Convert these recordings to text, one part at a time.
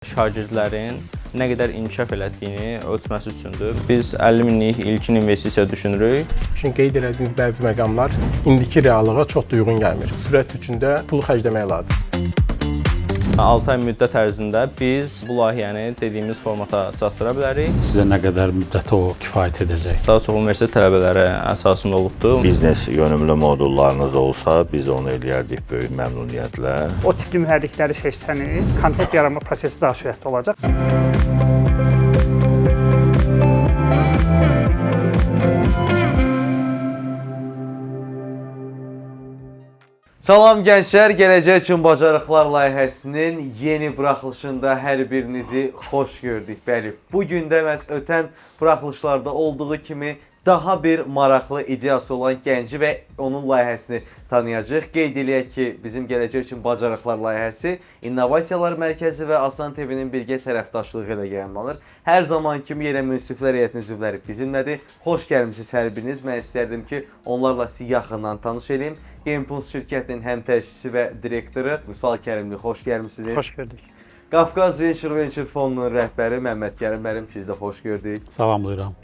Şagirdlərin nə qədər inkişaf elətdiyini ölçməsi üçündür. Biz 50 minlik ilkin investisiya düşünürük. Şimdi qeyd etdiyiniz bəzi məqamlar indiki reallığa çox da uyğun gəlmir. Sürət üçündə pul xərcləmək lazım. 6 ay müddət ərzində biz bu layihəni dediyimiz formata çatdıra bilərik. Sizə nə qədər müddət o kifayət edəcək? Daha çox universitet tələbələri əsasında olubdur. Biznes yönümlü modullarınız olsa, biz onu eləyərdik böyük məmnuniyyətlə. O tipli mühərrikləri seçsəniz, kontent yaratma prosesi daha sürətli olacaq. Salam gənclər, Gələcək üçün Bacarıqlar layihəsinin yeni buraxılışında hər birinizi xoş gördük. Bəli, bu gün də məhz ötən buraxılışlarda olduğu kimi daha bir maraqlı ideyası olan gənci və onun layihəsini tanıyacağıq. Qeyd eləyək ki, bizim Gələcək üçün Bacarıqlar layihəsi İnnovasiyalar Mərkəzi və Asan TV-nin birgə tərəfdaşlığı ilə yayımlanır. Hər zaman kimi yenə münsiflər heyətinin üzvləri bizimlədir. Xoş gəlmisiniz hər biriniz. Mən istərdim ki, onlarla sizi yaxından tanış edeyim. Gamepuls şirkətinin həm təşkiçisi və direktoru Vüsal Kərimli, xoş gəlmisiniz. Xoş gördük. Qafqaz Venture fonunun rəhbəri Məmməd Kərim müəllim, siz də xoş gördük. Salamlayıram.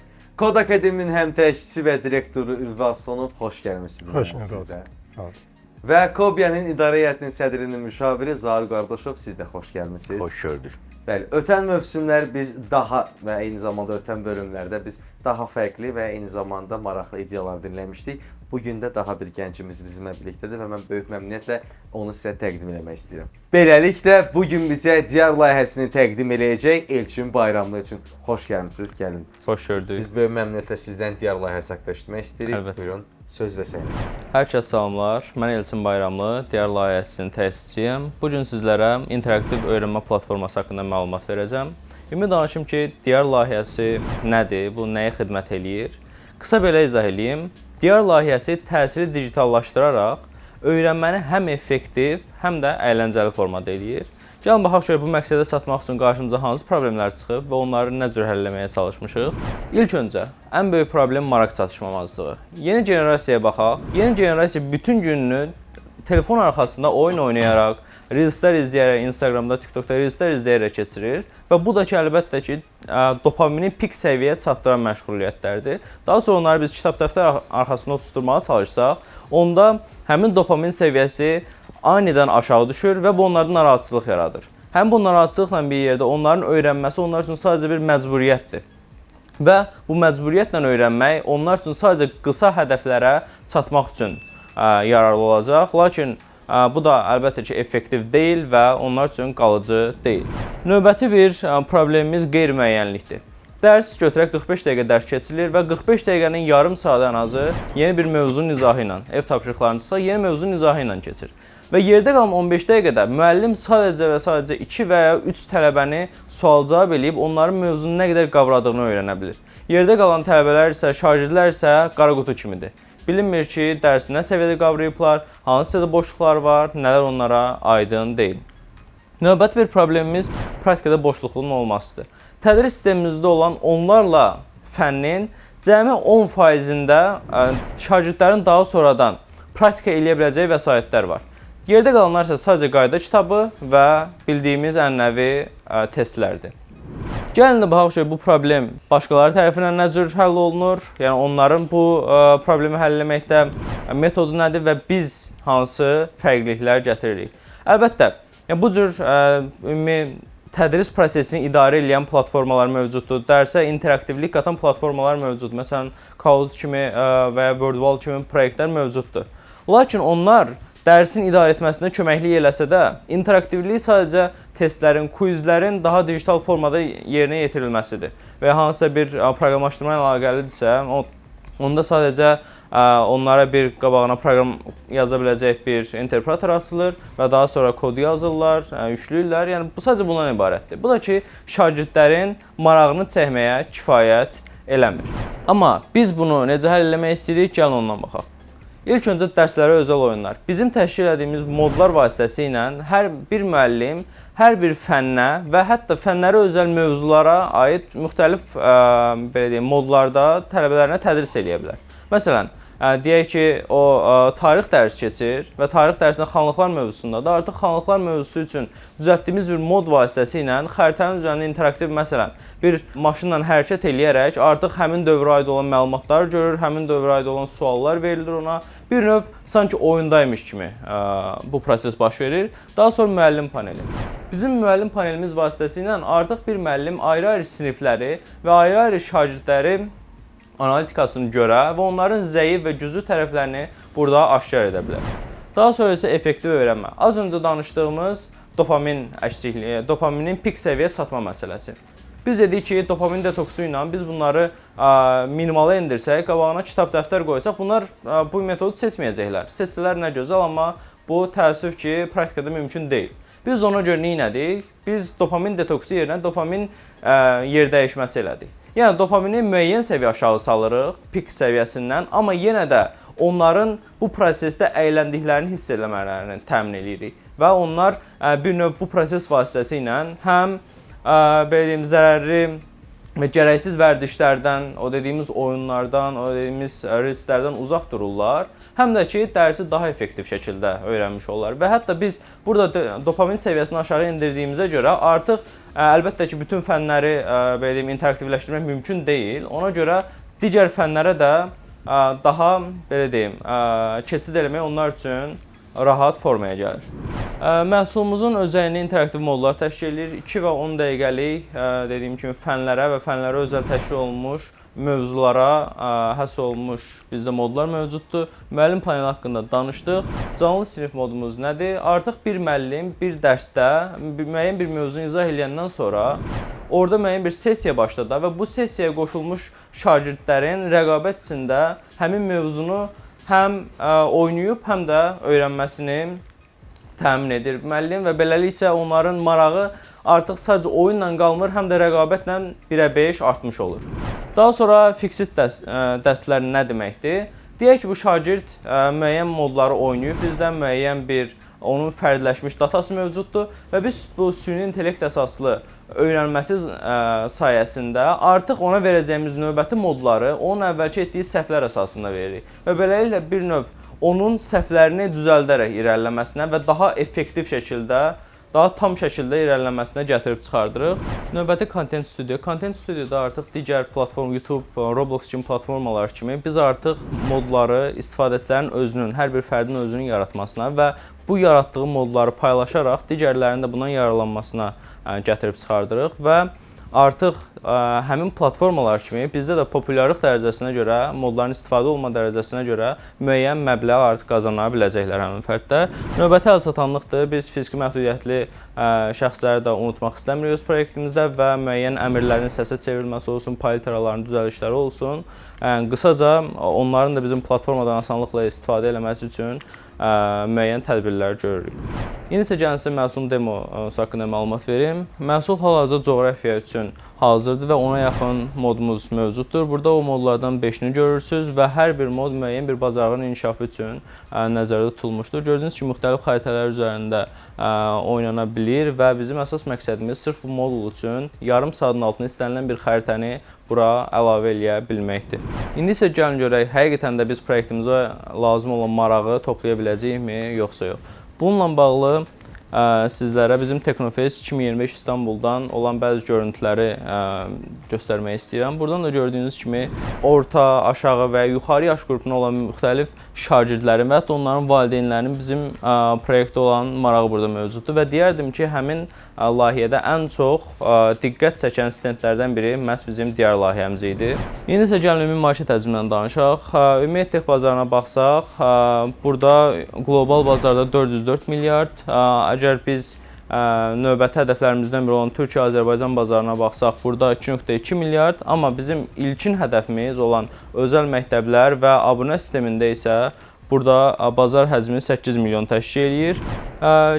Kod Akademinin həm təşkiçisi və direktoru Ülvi Aslanov, xoş gəlmisiniz. Xoş gördük. Sağ olun. Və Kobiyanın idarə heyətinin sədrinin müşaviri Zaur Qardaşov, siz də xoş gəlmisiniz. Xoş gördük. Bəli, ötən mövsümlər biz daha və eyni zamanda ötən bölümlərdə biz daha fərqli və eyni zamanda maraqlı ideyalar dinləmişdik. Bugün də daha bir gəncimiz bizimlə birlikdədir və mən böyük məmnuniyyətlə onu sizə təqdim etmək istəyirəm. Beləliklə, bugün bizə Diyar layihəsini təqdim eləyəcək Elçin Bayramlı üçün. Xoş gəlmisiniz, gəlin. Xoş gördük. Biz böyük məmnuniyyətlə sizdən Diyar layihəsi haqqında eşitmək istəyirik. Əlbəttə. Buyurun, söz və səhviniz. Hər kəs salamlar. Mən Elçin Bayramlı, Diyar layihəsinin təsisçisiyəm. Bu gün sizlərə interaktiv öyrənmə platforması haqqında məlumat verəcəm. Ümid danışım ki, Diyar layihəsi nədir, bu nəyə xidmət eləyir? Qısa belə izah edeyim. Diyar layihəsi təhsili digitallaşdıraraq öyrənməni həm effektiv, həm də əyləncəli formada eləyir. Gəlin baxaq şöyle bu məqsədə çatmaq üçün qarşımıza hansı problemlər çıxıb və onları nə cür həll etməyə çalışmışıq. İlk öncə, ən böyük problem maraq çatışmamazlığı. Yeni generasiyaya baxaq. Yeni generasiya bütün gününü telefon arxasında oyun oynayaraq, Reelslər izləyərək, Instagramda, TikTokda Reelslər izləyərək keçirir və bu da ki, əlbəttə ki, dopamini pik səviyyəyə çatdıran məşğuliyyətlərdir. Daha sonra onları biz kitab dəftər arxasında tutuşturmağa çalışsaq, onda həmin dopamin səviyyəsi anidən aşağı düşür və bu onlarda narahatçılıq yaradır. Həm bu narahatçılıqla bir yerdə onların öyrənməsi onlar üçün sadəcə bir məcburiyyətdir. Və bu məcburiyyətlə öyrənmək onlar üçün sadəcə qısa hədəflərə çatmaq üçün yararlı olacaq. Lakin bu da əlbəttə ki, effektiv deyil və onlar üçün qalıcı deyil. Növbəti bir problemimiz qeyri-müəyyənlikdir. Dərs götürək 45 dəqiqə dərs keçilir və 45 dəqiqənin yarım saatı ən azı yeni bir mövzunun izahı ilə, ev tapşırıqlarınızsa yeni mövzunun izahı ilə keçir. Və yerdə qalan 15 dəqiqədə müəllim sadəcə və sadəcə 2 və ya 3 tələbəni sual-cavab eləyib onların mövzunu nə qədər qavradığını öyrənə bilir. Yerdə qalan tələbələr isə, şagirdlər isə qara qutu kimidir. Bilinmir ki, dərsi nə səviyyədə qavrayıblar, hansı səviyyədə boşluqlar var, nələr onlara aydın deyil. Növbəti bir problemimiz praktikada boşluqluğun olmasıdır. Tədris sistemimizdə olan onlarla fənnin cəmi 10%-də şagirdlərin daha sonradan praktika eləyə biləcəyi vəsaitlər var. Yerdə qalanlar isə sadəcə qayda kitabı və bildiyimiz ənənəvi testlərdir. Gəlin də baxaq bu problem başqaları tərəfindən nə cür həll olunur? Yəni onların bu problemi həll etməkdə metodu nədir və biz hansı fərqliliklər gətiririk? Əlbəttə, bu cür ümumi tədris prosesini idarə edən platformalar mövcuddur. Dərsə interaktivlik qatan platformalar mövcuddur. Məsələn, Kahoot kimi və ya WordWall kimi proyektlər mövcuddur. Lakin onlar dərsin idarə etməsində köməklik eləsə də, interaktivlik sadəcə testlərin, quizlərin daha digital formada yerinə yetirilməsidir. Və hansısa bir proqramlaşdırma ilə əlaqəlidirsə, onda sadəcə onlara bir qabağına proqram yaza biləcək bir interpreter asılır və daha sonra kodu yazırlar, yükləyirlər. Yəni bu sadəcə bundan ibarətdir. Bu da ki, şagirdlərin marağını çəkməyə kifayət eləmir. Amma biz bunu necə həll etmək istəyirik? Gəlin ondan baxaq. İlk öncə dərslərə özəl oyunlar. Bizim təşkil etdiyimiz modlar vasitəsilə hər bir müəllim hər bir fənnə və hətta fənlərə özəl mövzulara aid müxtəlif belə deyim, modlarda tələbələrinə tədris eləyə bilər. Məsələn, deyək ki, o tarix dərsi keçir və tarix dərsində xanlıqlar mövzusundadır. Artıq xanlıqlar mövzusu üçün düzəltdiyimiz bir mod vasitəsilə xəritənin üzərində interaktiv, məsələn, bir maşınla hərəkət eləyərək artıq həmin dövrə aid olan məlumatları görür, həmin dövrə aid olan suallar verilir ona. Bir növ sanki oyundaymış kimi bu proses baş verir. Daha sonra müəllim paneli. Bizim müəllim panelimiz vasitəsilə artıq bir müəllim ayrı-ayrı sinifləri və ayrı-ayrı şagirdləri analitikasını görə və onların zəif və güclü tərəflərini burada aşkar edə bilər. Daha sonra isə effektiv öyrənmə. Az öncə danışdığımız dopamin əksikliyi, dopaminin pik səviyyə çatma məsələsi. Biz dedik ki, dopamin detoksu ilə biz bunları minimala endirsək, qabağına kitab, dəftər qoysaq, bunlar bu metodu seçməyəcəklər. Seçsələr nə gözəl, amma bu təəssüf ki, praktikada mümkün deyil. Biz ona görə nə etdik? Biz dopamin detoksu yerinə dopamin yer dəyişməsi elədik. Yəni dopamini müəyyən səviyyə aşağı salırıq, pik səviyyəsindən, amma yenə də onların bu prosesdə əyləndiklərini hiss eləmələrini təmin edirik. Və onlar bir növ bu proses vasitəsilə həm belə deyim, zərərli və gərəksiz vərdişlərdən, o dediyimiz oyunlardan, o dediyimiz risklərdən uzaq dururlar. Həm də ki, dərsi daha effektiv şəkildə öyrənmiş olurlar. Və hətta biz burada dopamin səviyyəsini aşağı endirdiyimizə görə artıq əlbəttə ki, bütün fənləri belə deyim, interaktivləşdirmək mümkün deyil. Ona görə digər fənlərə də daha belə deyim, keçid eləmək onlar üçün rahat formaya gəlir. Məhsulumuzun özəlini interaktiv modlar təşkil edir. 2 və 10 dəqiqəlik dediyim kimi fənlərə və fənlərə özəl təşkil olunmuş mövzulara həsr olunmuş bizdə modlar mövcuddur. Müəllim paneli haqqında danışdıq. Canlı sinif modumuz nədir? Artıq bir müəllim bir dərsdə müəyyən bir mövzunu izah edəndən sonra orada müəyyən bir sessiya başladı və bu sessiyaya qoşulmuş şagirdlərin rəqabət içində həmin mövzunu həm oynayıb, həm də öyrənməsini təmin edir müəllim və beləliklə onların marağı artıq sadəcə oyunla qalmır, həm də rəqabətlə 1-ə 5 artmış olur. Daha sonra fiksit dərslər nə deməkdir? Deyək ki, bu şagird müəyyən modları oynayıb, bizdən müəyyən bir onun fərdləşmiş datası mövcuddur və biz bu süni intellekt əsaslı öyrənməsi sayəsində artıq ona verəcəyimiz növbəti modları onun əvvəlki etdiyi səhvlər əsasında veririk və beləliklə bir növ onun səhvlərini düzəldərək irəliləməsinə və daha effektiv şəkildə, daha tam şəkildə irəliləməsinə gətirib çıxardırıq. Növbəti Content Studio. Content Studioda artıq digər platform, YouTube, Roblox kimi platformalar kimi biz artıq modları istifadəçilərin özünün, hər bir fərdin özünün yaratmasına və bu yaratdığı modları paylaşaraq digərlərinin də bundan yararlanmasına gətirib çıxardırıq və artıq həmin platformalar kimi bizdə də populyarlıq dərəcəsinə görə, modların istifadə olma dərəcəsinə görə müəyyən məbləğ artıq qazana biləcəklər həmin fərdlər. Növbəti əlçatanlıqdır. Biz fiziki məhdudiyyətli şəxsləri də unutmaq istəmirik öz proyektimizdə və müəyyən əmrlərin səsə çevrilməsi olsun, palitraların düzəlişləri olsun. Qısaca onların da bizim platformadan asanlıqla istifadə etməsi üçün müəyyən tədbirlər görürük. İndi isə gəlin sizə məhsulun demosu haqqında məlumat verim. Məhsul hal-hazırda coğrafiya üçün hazırdır və ona yaxın modumuz mövcuddur. Burada o modlardan 5-ni görürsünüz və hər bir mod müəyyən bir bacarığın inkişafı üçün nəzərdə tutulmuşdur. Gördüyünüz kimi müxtəlif xəritələr üzərində oynana bilir və bizim əsas məqsədimiz sırf bu modul üçün yarım saatın altında istənilən bir xəritəni bura əlavə eləyə bilməkdir. İndi isə gəlin görək, həqiqətən də biz proyektimizə lazım olan marağı toplaya biləcəyikmi, yoxsa yox. Bununla bağlı sizlərə bizim Teknofest 2025 İstanbuldan olan bəzi görüntüləri göstərmək istəyirəm. Buradan da gördüyünüz kimi orta, aşağı və yuxarı yaş qrupuna olan müxtəlif şagirdlərin və hətta onların valideynlərinin bizim proyektdə olan marağı burada mövcuddur və deyərdim ki, həmin layihədə ən çox diqqət çəkən stendlərdən biri məhz bizim digər layihəmiz idi. İndi isə gəlin ümumi market həcmindən danışaq. Ümumiyyətlə bazarına baxsaq, burada qlobal bazarda 404 milyard. Əgər biz növbəti hədəflərimizdən biri olan Türkiyə-Azərbaycan bazarına baxsaq, burada 2.2 milyard, amma bizim ilkin hədəfimiz olan özəl məktəblər və abunə sistemində isə burada bazar həcmi 8 milyon təşkil edir.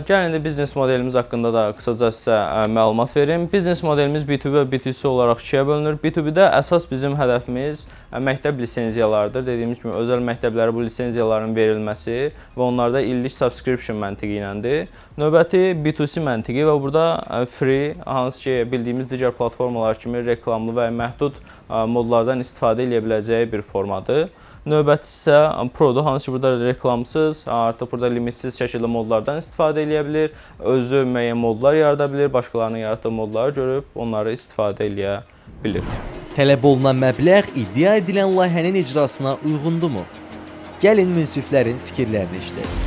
Gəlin indi biznes modelimiz haqqında da qısaca sizə məlumat verim. Biznes modelimiz B2B və B2C olaraq ikiyə bölünür. B2B-də əsas bizim hədəfimiz məktəb lisenziyalarıdır. Dediyimiz kimi özəl məktəblərə bu lisenziyaların verilməsi və onlarda illik subscription məntiqi iləndir. Növbəti B2C məntiqi və burada free, hansı ki bildiyimiz digər platformalar kimi reklamlı və məhdud modlardan istifadə edə biləcəyi bir formadır. Növbəti isə Pro-dur, hansı ki burada reklamsız, artıq burada limitsiz şəkildə modlardan istifadə edə bilər, özü müəyyən modlar yarada bilər, başqalarının yaratdığı modları görüb onları istifadə edə bilər. Tələb olunan məbləğ iddia edilən layihənin icrasına uyğundurmu? Gəlin münsiflərin fikirlərini işləyək.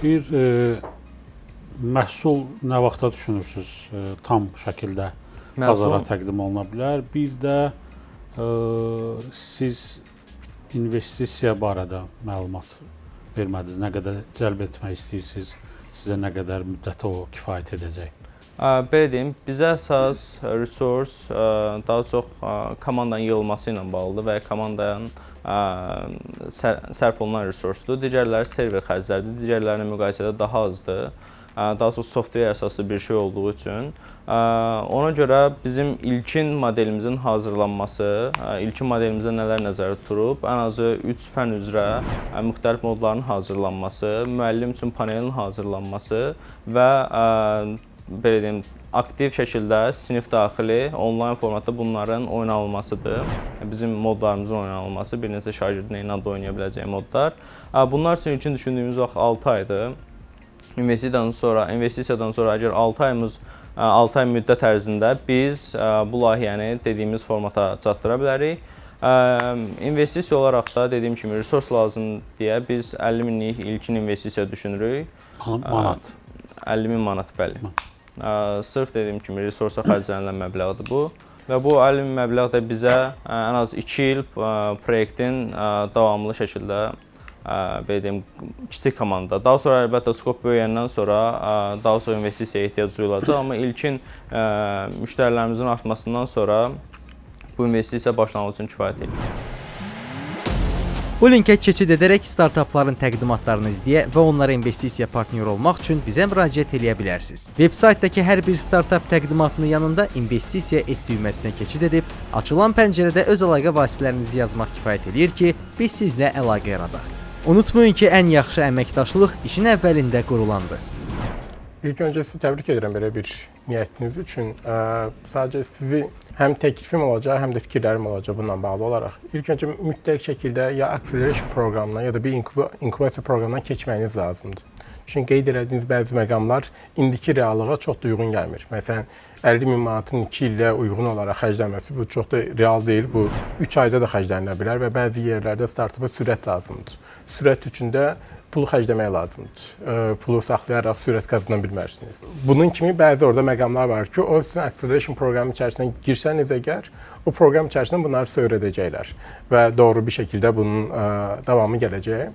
Bir məhsul nə vaxta düşünürsünüz tam şəkildə bazara təqdim oluna bilər? Bir də siz investisiya barədə məlumat vermədiniz. Nə qədər cəlb etmək istəyirsiniz? Sizə nə qədər müddətə o kifayət edəcək? Belə deyim, bizə əsas resource daha çox komandanın yığılması ilə bağlıdır və komandanın sərf olunan resursdur. Digərləri server xərcləridir, digərlərinə müqayisədə daha azdır. Daha çox software əsaslı bir şey olduğu üçün. Ona görə bizim ilkin modelimizin hazırlanması, ilkin modelimizdə nələr nəzərdə tutulub, ən azı 3 fənn üzrə müxtəlif modların hazırlanması, müəllim üçün panelin hazırlanması və belə deyim, aktiv şəkildə sinif daxili, onlayn formatda bunların oynanılmasıdır. Bizim modlarımızın oynanılması, bir neçə şagirdin eyni anda oynaya biləcəyi modlar. Bunlar üçün ilkin düşündüyümüz vaxt 6 aydır. İnvestisiyadan sonra əgər 6 ay müddət ərzində biz bu layihəni dediyimiz formata çatdıra bilərik. İnvestisiya olaraq da dediyim kimi resurs lazım deyə biz 50 minlik ilkin investisiya düşünürük. Manat. 50 min manat, bəli. Sırf dediyim kimi resursa xərclənilən məbləğdir bu. Və bu 50 min məbləğ də bizə ən az 2 il proyektin davamlı şəkildə belə deyim, kiçik komanda. Daha sonra əlbəttə skop böyüyəndən sonra daha çox investisiyaya ehtiyac duyulacaq, amma ilkin müştərilərimizin artmasından sonra bu investisiya başlanğıc üçün kifayət edir. Bu linkə keçid edərək startapların təqdimatlarını izləyə və onlara investisiya partneri olmaq üçün bizə müraciət edə bilərsiniz. Veb-saytdakı hər bir startap təqdimatının yanında investisiya et düyməsinə keçid edib, açılan pəncərədə öz əlaqə vasitələrinizi yazmaq kifayət edir ki, biz sizlə əlaqə yaradaq. Unutmayın ki, ən yaxşı əməkdaşlıq işin əvvəlində qurulandır. İlk öncə sizi təbrik edirəm belə bir niyyətiniz üçün. Sadəcə sizi həm təklifim olacaq, həm də fikirlərim olacaq bununla bağlı olaraq. İlk öncə mütləq şəkildə ya acceleration proqramına, ya da bir inkubasiya proqramına keçməyiniz lazımdır. Çünki qeyd etdiyiniz bəzi məqamlar indiki reallığa çox da uyğun gəlmir. Məsələn, 50 min manatın 2 illə uyğun olaraq xərclənməsi bu çox da real deyil. Bu 3 ayda da xərclənə bilər və bəzi yerlərdə startapa sürət lazımdır. Sürət üçün də pulu xərcləmək lazımdır. Pulu saxlayaraq sürət qazana bilmərsiniz. Bunun kimi bəzi orada məqamlar var ki, o sizin acceleration proqramı içərisinə girsəniz əgər, o proqram içərisində bunları öyrədəcəklər və doğru bir şəkildə bunun davamı gələcək.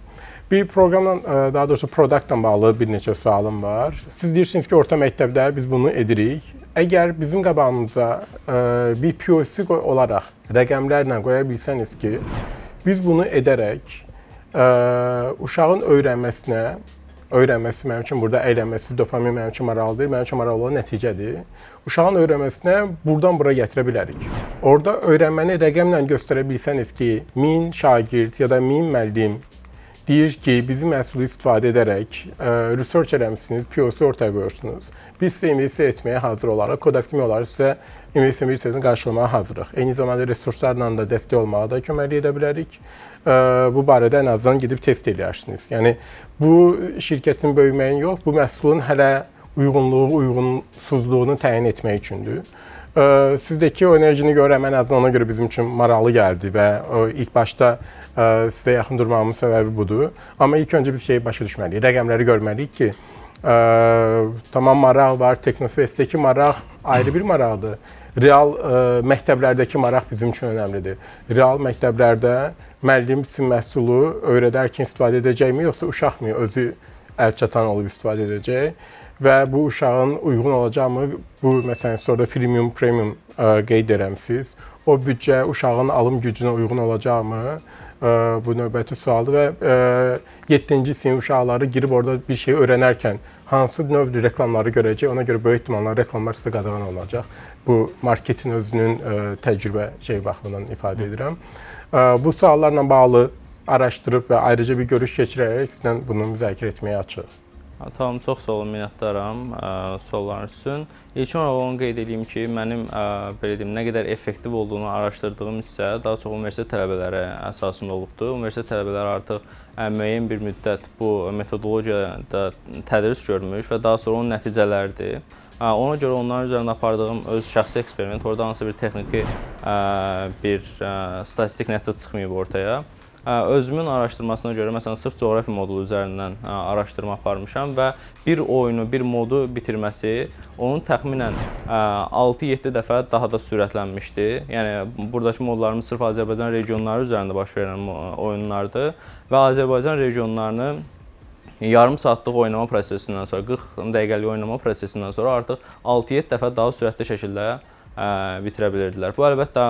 Bir proqramla, daha doğrusu produktla bağlı bir neçə sualım var. Siz deyirsiniz ki, orta məktəbdə biz bunu edirik. Əgər bizim qabağımıza bir POC olaraq rəqəmlərlə qoya bilsəniz ki, biz bunu edərək uşağın öyrənməsi mənim üçün burada əylənməsi, dopamin mənim üçün maraqlıdır, mənim üçün maraqlı olan nəticədir. Uşağın öyrənməsinə buradan bura gətirə bilərik. Orada öyrənməni rəqəmlə göstərə bilsəniz ki, 1000 şagird ya da 1000 müəllim deyir ki, bizim məhsulu istifadə edərək research eləmişsiniz, POC ortaya qoyursunuz. Biz sizə investisiya etməyə hazır olaraq, kod akademiya olaraq sizə investisiyanı qarşılamağa hazırıq. Eyni zamanda resurslarla da dəstək olmağa da köməklik edə bilərik. Bu barədə ən azından gedib test edərsiniz. Yəni, bu şirkətin böyüməyin yox, bu məhsulun hələ uyğunsuzluğunu təyin etmək üçündür. Sizdəki o enerjini görəm, ən azından ona görə bizim üçün maraqlı gəldi və ilk başda sizə yaxın durmağımın səbəbi budur. Amma ilk öncə biz şeyi başa düşməliyik, rəqəmləri görməliyik ki, tamam maraq var, Teknofestdəki maraq ayrı bir maraqdır. Real məktəblərdəki maraq bizim üçün önəmlidir. Real məktəblərdə müəllim sizin məhsulu öyrədərkən istifadə edəcəkmi, yoxsa uşaq mı özü əlçatan olub istifadə edəcək və bu uşağın uyğun olacaqmı, bu məsələn sonra freemium, premium qeyd edəmsiz, o büdcə uşağın alım gücünə uyğun olacaqmı, bu növbəti sualdır və 7-ci sinif uşaqları girib orada bir şey öyrənərkən hansı növ reklamları görəcək, ona görə böyük ehtimalla reklamlar sizə qadağan olacaq. Bu marketin özünün təcrübə baxımından ifadə edirəm. Bu suallarla bağlı araşdırıb və ayrıca bir görüş keçirərək sizlə bunu müzakirə etməyə açıq. Tamam, çox sağ olun, minnətdaram suallarınız üçün. İlkin olaraq onu qeyd edeyim ki, mənim belə deyim, nə qədər effektiv olduğunu araşdırdığım hissə daha çox universitet tələbələri əsasında olubdur. Universitet tələbələri artıq müəyyən bir müddət bu metodologiyada tədris görmüş və daha sonra onun nəticələridir. Ona görə onların üzərində apardığım öz şəxsi eksperiment, orada hansısa bir texniki bir statistik nəticə çıxmayıb ortaya. Özümün araşdırmasına görə, məsələn, sırf coğrafiya modulu üzərindən araşdırma aparmışam və bir oyunu, bir modu bitirməsi onun təxminən 6-7 dəfə daha da sürətlənmişdi. Yəni, buradakı modlarımız sırf Azərbaycan regionları üzərində baş verən oyunlardır və Azərbaycan regionlarını yarım saatlıq oynama prosesindən sonra, 40 dəqiqəlik oynama prosesindən sonra artıq 6-7 dəfə daha sürətli şəkildə bitirə bilirdilər. Bu, əlbəttə,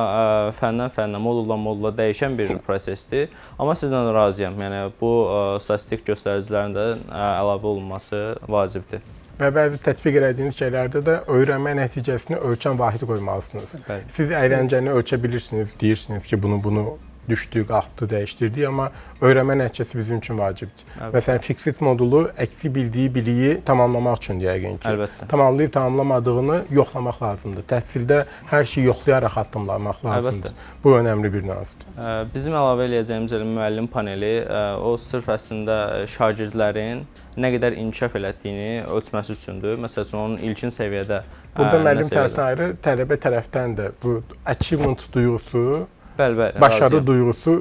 fəndən fənnə, moduldan modula dəyişən bir prosesdir. Amma sizlə razıyam. Yəni, bu statistik göstəricilərin də əlavə olunması vacibdir. Və bəzi tətbiq etdiyiniz şeylərdə də öyrənmə nəticəsini ölçən vahid qoymalısınız. Bəli. Siz əyləncəni ölçə bilirsiniz, deyirsiniz ki, bunu düşdü, qalxdı, dəyişdirdi, amma öyrənmə nəticəsi bizim üçün vacibdir. Əlbəttə. Məsələn, fixed modulu əksi bildiyi biliyi tamamlamaq üçün yəqin ki. Əlbəttə. Tamamlayıb tamamlamadığını yoxlamaq lazımdır. Təhsildə hər şeyi yoxlayaraq addımlamaq lazımdır. Əlbəttə. Bu önəmli bir nüansdır. Bizim əlavə edəcəyimiz müəllim paneli o sırf əslində şagirdlərin nə qədər inkişaf elətdiyini ölçməsi üçündür. Məsəl üçün, onun ilkin səviyyədə Burada müəllim tərəfdən ayrı, tələbə tərəfdən də bu achievement duyğusu, bəli, başarı razıyam. duyğusu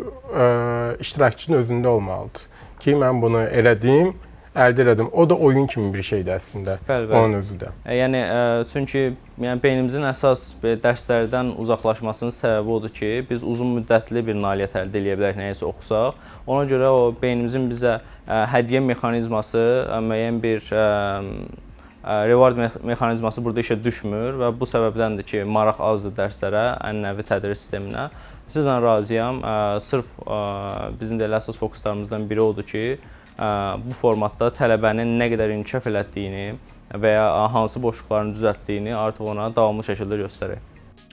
iştirakçının özündə olmalıdır. Ki, mən bunu elədim, əldə elədim. O da oyun kimi bir şeydir əslində, Bəli. onun özü də. Yəni, çünki beynimizin əsas dərslərdən uzaqlaşmasının səbəbi odur ki, biz uzun müddətli bir nailiyyət əldə edə bilərik nəyisə oxusaq. Ona görə o beynimizin bizə hədiyyə mexanizması, müəyyən bir reward mexanizması burada işə düşmür və bu səbəbdəndir ki, maraq azdır dərslərə, ənənəvi tədris sisteminə. Sizlə razıyam. Sırf bizim də əsas fokuslarımızdan biri odur ki, bu formatda tələbənin nə qədər inkişaf elətdiyini və ya hansı boşluqlarını düzəltdiyini artıq ona davamlı şəkildə göstərək.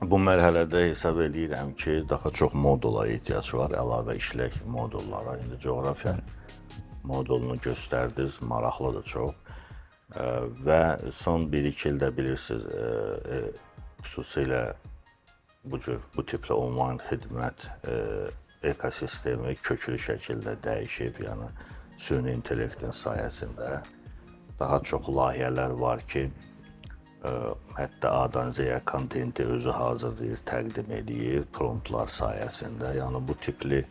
Bu mərhələdə hesab edirəm ki, daha çox modula ehtiyac var, əlavə işlək modullara. İndi coğrafiya modulunu göstərdiniz, maraqlıdır çox. Və son 1-2 ildə bilirsiniz, xüsusilə bu tipli onlayn xidmət ekosistemi köklü şəkildə dəyişib, yəni süni intellektin sayəsində daha çox layihələr var ki, hətta A-dan Z-yə kontenti özü hazırlayır, təqdim edir promptlar sayəsində. Yəni bu tipli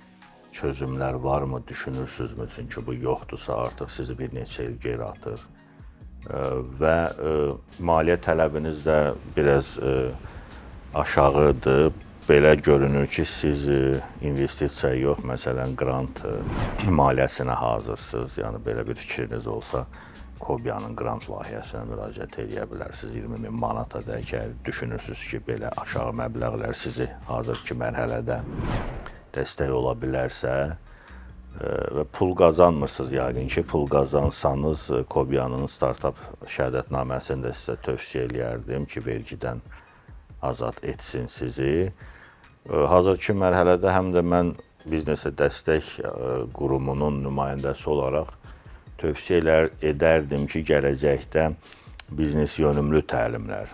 çözümlər varmı, düşünürsünüzmü? Çünki bu yoxdursa artıq sizi bir neçə il geri atır. Və maliyyə tələbiniz də biraz aşağıdır. Belə görünür ki, siz investisiya yox, məsələn, qrant maliyyəsinə hazırsınız. Yəni, belə bir fikriniz olsa, Kobiyanın qrant layihəsinə müraciət edə bilərsiniz. 20.000 manata dək, düşünürsünüz ki, belə aşağı məbləğlər sizi hazırki mərhələdə dəstək ola bilərsə və pul qazanmırsınız, yəqin ki, pul qazansanız, Kobiyanın startup şəhadətnaməsində sizə tövsiyə eləyərdim ki, vergidən azad etsin sizi. Hazırki mərhələdə həm də mən biznesə dəstək qurumunun nümayəndəsi olaraq tövsiyə edərdim ki, gələcəkdə biznes yönümlü təlimlər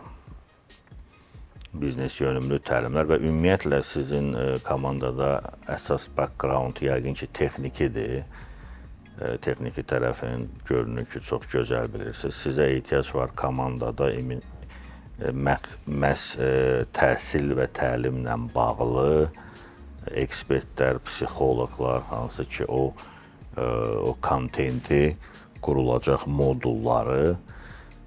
və ümumiyyətlə sizin komandada əsas background yəqin ki, texnikidir. Texniki tərəfin görünür ki, çox gözəl bilirsiniz. Sizə ehtiyac var komandada məhz təhsil və təlimlə bağlı ekspertlər, psixoloqlar, hansı ki, o kontenti, qurulacaq modulları,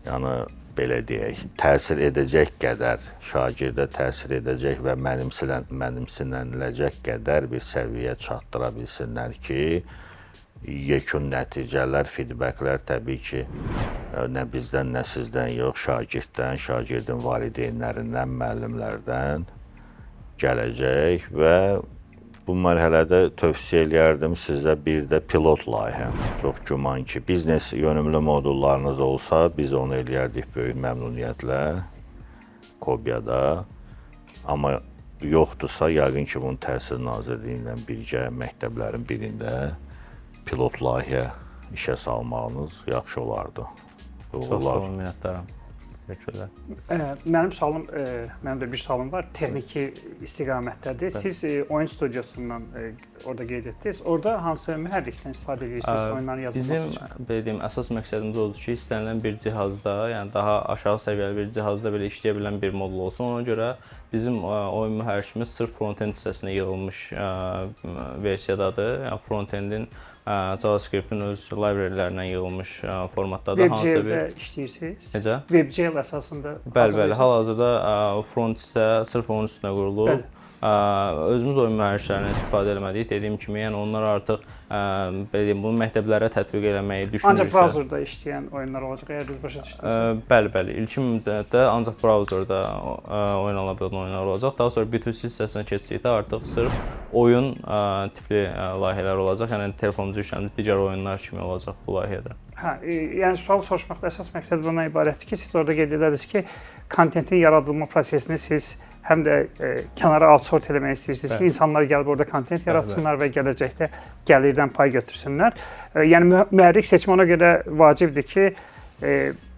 yəni belə deyək, təsir edəcək qədər, şagirdə təsir edəcək və mənimsəniləcək qədər bir səviyyə çatdıra bilsinlər ki, yekun nəticələr, feedbacklər təbii ki, nə bizdən, nə sizdən yox, şagirddən, şagirdin valideynlərindən, müəllimlərdən gələcək və bu mərhələdə tövsiyə eləyərdim sizə bir də pilot layihə. Çox güman ki, biznes yönümlü modullarınız olsa, biz onu eləyərdik böyük məmnuniyyətlə Kobiyada. Amma yoxdursa, yəqin ki, bunu Təhsil Nazirliyi ilə birgə məktəblərin birində pilot layihə işə salmağınız yaxşı olardı. Çox sağ olun, minnətdaram. Təşəkkürlər. Mənim də bir sualım var. Texniki istiqamətdədir. Siz oyun studiosundan orada qeyd etdiniz. Orada hansı mühərrikdən istifadə edirsiniz oyunları yazmaq Bizim üçün? belə deyim, əsas məqsədimiz odur ki, istənilən bir cihazda, yəni daha aşağı səviyyəli bir cihazda belə işləyə bilən bir modul olsun. Ona görə bizim oyun mühərrikimiz sırf front-end hissəsinə yığılmış versiyadadır. Yəni front-endin JavaScript-in öz library-lərindən yığılmış formatdadır. WebGL-də işləyirsiniz? Necə? WebGL əsasında. Bəli, hal-hazırda front hissə sırf onun üstünə qurulub. Bəli. Özümüz oyun mühərriklərindən istifadə etmədik. Dediyim kimi, yəni onlar artıq belə deyim, bunu məktəblərə tətbiq eləməyi düşünürsə. Ancaq brauzerda işləyən oyunlar olacaq, əgər düz başa düşdünüz. Bəli, ilkin müddətdə ancaq brauzerda oynana bilən oyunlar olacaq. Daha sonra B2C hissəsinə keçdikdə artıq sırf oyun tipli layihələr olacaq. Yəni telefonumuzu yüklədiyimiz digər oyunlar kimi olacaq bu layihədə. Yəni sual soruşmaqda əsas məqsəd bundan ibarətdir ki, siz orada qeyd edərsiniz ki, kontentin yaradılma prosesini siz həm də kənara outsource eləmək istəyirsiniz ki, insanlar gəlib orada kontent yaratsınlar və gələcəkdə gəlirdən pay götürsünlər. Yəni mühərrik seçimi ona görə vacibdir ki,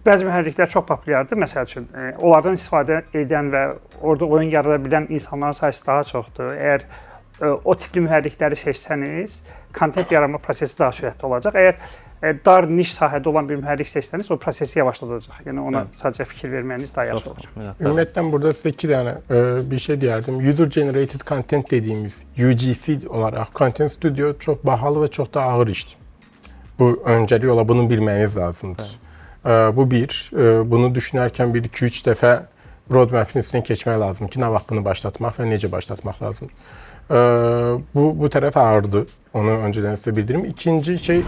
bəzi mühərriklər çox populyardır. Məsəl üçün, onlardan istifadə edən və orada oyun yarada bilən insanların sayısı daha çoxdur. Əgər o tipli mühərrikləri seçsəniz, kontent yaratma prosesi daha sürətli olacaq. Əgər dar niş sahədə olan bir mühərrik seçsəniz, o prosesi yavaşladacaq. Yəni ona sadəcə fikir verməyiniz daha yaxşı olur. Ümumiyyətlə burada sizə 2 dənə bir şey deyərdim. User Generated Content dediyimiz UGC olaraq Content Studio çox bahalı və çox da ağır işdir. Bu öncəlik olaraq bunu bilməyiniz lazımdır. Bu bir, bunu düşünərkən 1-2-3 dəfə roadmap'in üstündən keçmək lazımdır ki, nə vaxt bunu başlatmaq və necə başlatmaq lazımdır. Bu tərəf ağırdır. Onu öncədən sizə bildirim. İkinci şey,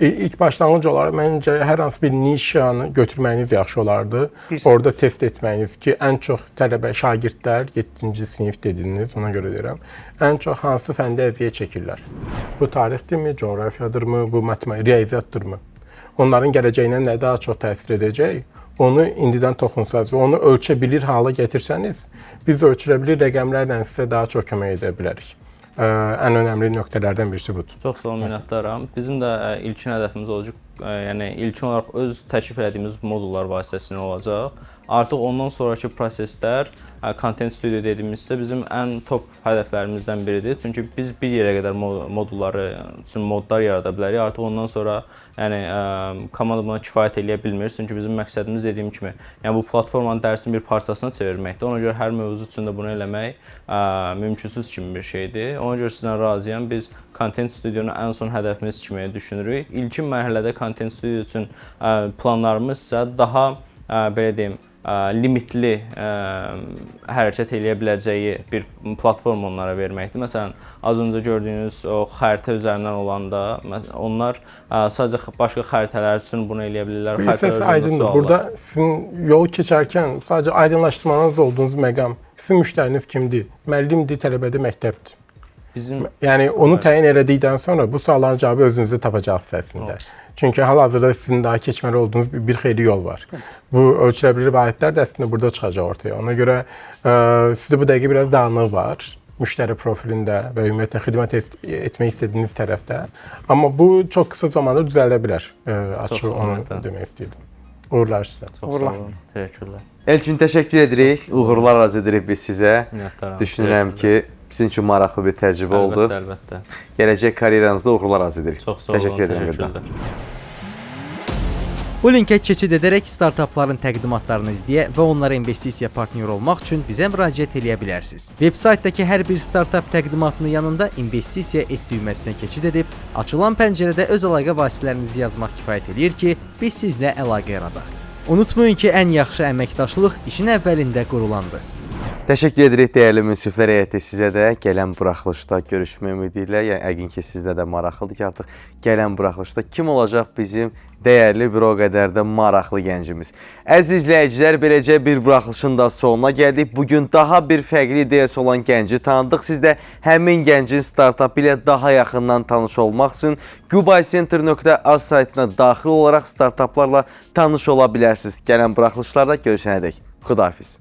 ilk başlanğıc olaraq məncə hər hansı bir nişanı götürməyiniz yaxşı olardı. Orada test etməyiniz ki, ən çox tələbə, şagirdlər 7-ci sinif dediniz, ona görə deyirəm. Ən çox hansı fəndə əziyyət çəkirlər? Bu tarixdirmi, coğrafiyadırmı, bu matematik, riyaziyyatdırmı? Onların gələcəyinə nə daha çox təsir edəcək? Onu indidən toxunsaz və onu ölçə bilir hala gətirsəniz, biz ölçülə bilir rəqəmlərlə sizə daha çox kömək edə bilərik. Ən önəmli nöqtələrdən birisi budur. Çox sağ olun, minnətdaram. Bizim də ilkin hədəfimiz olacaq, yəni ilkin olaraq öz təklif etdiyimiz modullar vasitəsilə olacaq. Artıq ondan sonraki proseslər, Content Studio dediyimizsə bizim ən top hədəflərimizdən biridir. Çünki biz bir yerə qədər modulları üçün modlar yarada bilərik. Artıq ondan sonra yəni komanda buna kifayət eləyə bilmir. Çünki bizim məqsədimiz dediyim kimi, yəni bu platformanın dərsin bir parçasına çevirməkdir. Ona görə hər mövzu üçün də bunu eləmək mümkünsüz kimi bir şeydir. Ona görə sizlə razıyam. Biz Content Studionu ən son hədəfimiz kimi düşünürük. İlkin mərhələdə Content Studio üçün planlarımız isə daha belə deyim, limitli hərəkət eləyə biləcəyi bir platform onlara verməkdir. Məsələn, az öncə gördüyünüz o xəritə üzərindən olanda, onlar sadəcə başqa xəritələr üçün bunu eləyə bilirlər. Bu isə aydındır. Burada sizin yol keçərkən sadəcə aydınlaşdırmanız olduğunuz məqam, sizin müştəriniz kimdir? Müəllimdir, tələbədir, məktəbdir. Yəni onu təyin elədikdən sonra bu sualların cavabı özünüzdə tapacaqsınız əslində. Çünki hal-hazırda sizin daha keçməli olduğunuz bir xeyli yol var. Bu ölçülə bilir vahidlər də əslində burada çıxacaq ortaya. Ona görə sizdə bu dəqiqə biraz dağınıq var müştəri profilində və ümumiyyətlə xidmət etmək istədiyiniz tərəfdə. Amma bu çox qısa zamanda düzəldə bilər. Açıq onu demək istəyirdim. Uğurlar sizə. Çox sağ olun. Təşəkkürlər. Elçin, təşəkkür edirik. Uğurlar arzu edirik biz sizə. Düşünürəm ki, sizin üçün maraqlı bir təcrübə oldu. Əlbəttə. Gələcək karyeranızda uğurlar arzu edirik. Çox sağ olun. Təşəkkürlər. Bu linkə keçid edərək startapların təqdimatlarını izləyə və onlara investisiya partnyor olmaq üçün bizə müraciət edə bilərsiniz. Veb-saytdakı hər bir startap təqdimatının yanında investisiya et düyməsinə keçid edib, açılan pəncərədə öz əlaqə vasitələrinizi yazmaq kifayət edir ki, biz sizlə əlaqə yaradaq. Unutmayın ki, ən yaxşı əməkdaşlıq işin əvvəlində qurulandır. Təşəkkür edirik dəyərli münsiflər heyəti, sizə də gələn buraxılışda görüşmək ümidi ilə. Yəni yəqin ki, sizdə də maraqlıdır ki, artıq gələn buraxılışda kim olacaq bizim dəyərli bir o qədər də maraqlı gəncimiz. Əziz izləyicilər, beləcə bir buraxılışın da sonuna gəldik. Bugün daha bir fərqli ideyası olan gənci tanıdıq. Siz də həmin gəncin startapı ilə daha yaxından tanış olmaq üçün gubaycenter.az saytına daxil olaraq startaplarla tanış ola bilərsiniz. Gələn buraxılışlarda görüşənədək. Xudahafiz.